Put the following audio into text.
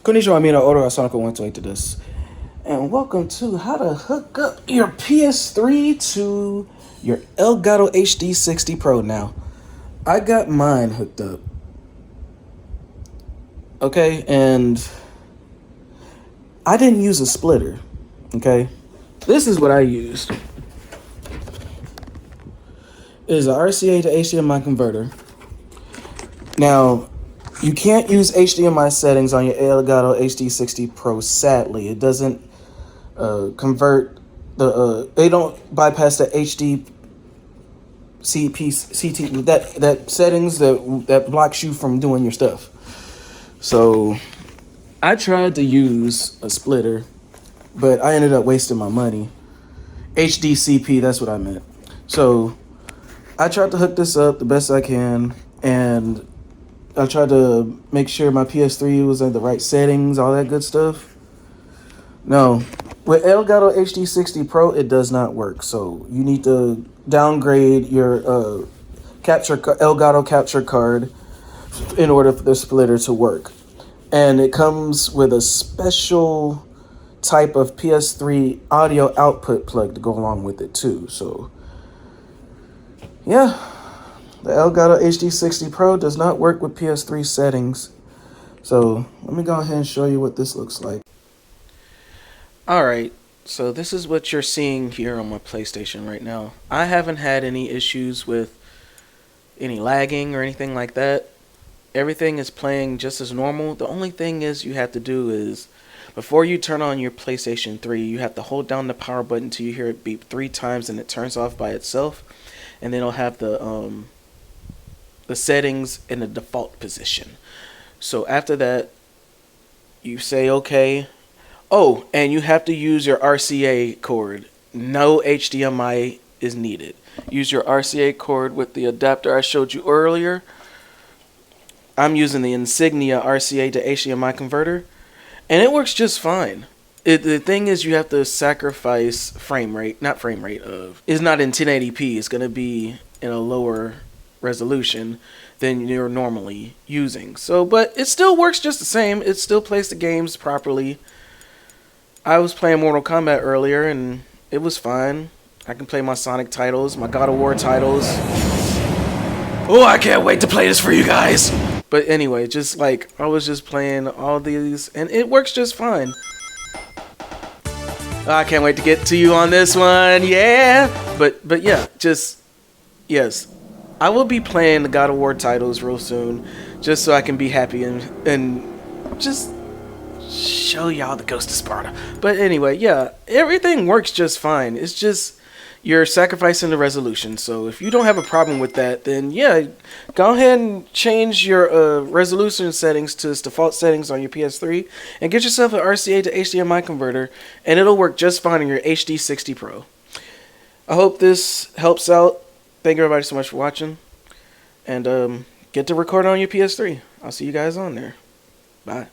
Konnichiwa, Mina Oro Asanoka 128 to this. And welcome to how to hook up your PS3 to your Elgato HD60 Pro. Now, I got mine hooked up. Okay, and I didn't use a splitter. Okay, this is what I used. It is a RCA to HDMI converter. Now, you can't use HDMI settings on your Elgato HD60 Pro, sadly. It doesn't convert the, they don't bypass the HD CT, that settings that blocks you from doing your stuff. So, I tried to use a splitter, but I ended up wasting my money. HDCP, that's what I meant. So, I tried to hook this up the best I can, and I tried to make sure my PS3 was in the right settings, all that good stuff. No, with Elgato HD60 Pro, it does not work. So you need to downgrade your Elgato capture card in order for the splitter to work. And it comes with a special type of PS3 audio output plug to go along with it too. So yeah. The Elgato HD60 Pro does not work with PS3 settings. So let me go ahead and show you what this looks like. Alright, so this is what you're seeing here on my PlayStation right now. I haven't had any issues with any lagging or anything like that. Everything is playing just as normal. The only thing is you have to do is, before you turn on your PlayStation 3, you have to hold down the power button until you hear it beep 3 times and it turns off by itself. And then it'll have the settings in the default position. So after that, you say okay. Oh, and you have to use your RCA cord. No HDMI is needed. Use your RCA cord with the adapter I showed you earlier. I'm using the Insignia RCA to HDMI converter, and it works just fine. The thing is, you have to sacrifice frame rate. It's not in 1080p. It's going to be in a lower resolution than you're normally using. So, but it still works just the same. It still plays the games properly. I was playing Mortal Kombat earlier and it was fine. I can play my Sonic titles, my God of War titles. Oh, I can't wait to play this for you guys. But anyway, just like I was just playing all these and it works just fine. I can't wait to get to you on this one. Yeah. But yeah, just yes. I will be playing the God of War titles real soon, just so I can be happy and just show y'all the Ghost of Sparta. But anyway, yeah, everything works just fine. It's just you're sacrificing the resolution. So if you don't have a problem with that, then yeah, go ahead and change your resolution settings to its default settings on your PS3 and get yourself an RCA to HDMI converter, and it'll work just fine on your HD60 Pro. I hope this helps out. Thank you everybody so much for watching, and get to record on your PS3. I'll see you guys on there. Bye.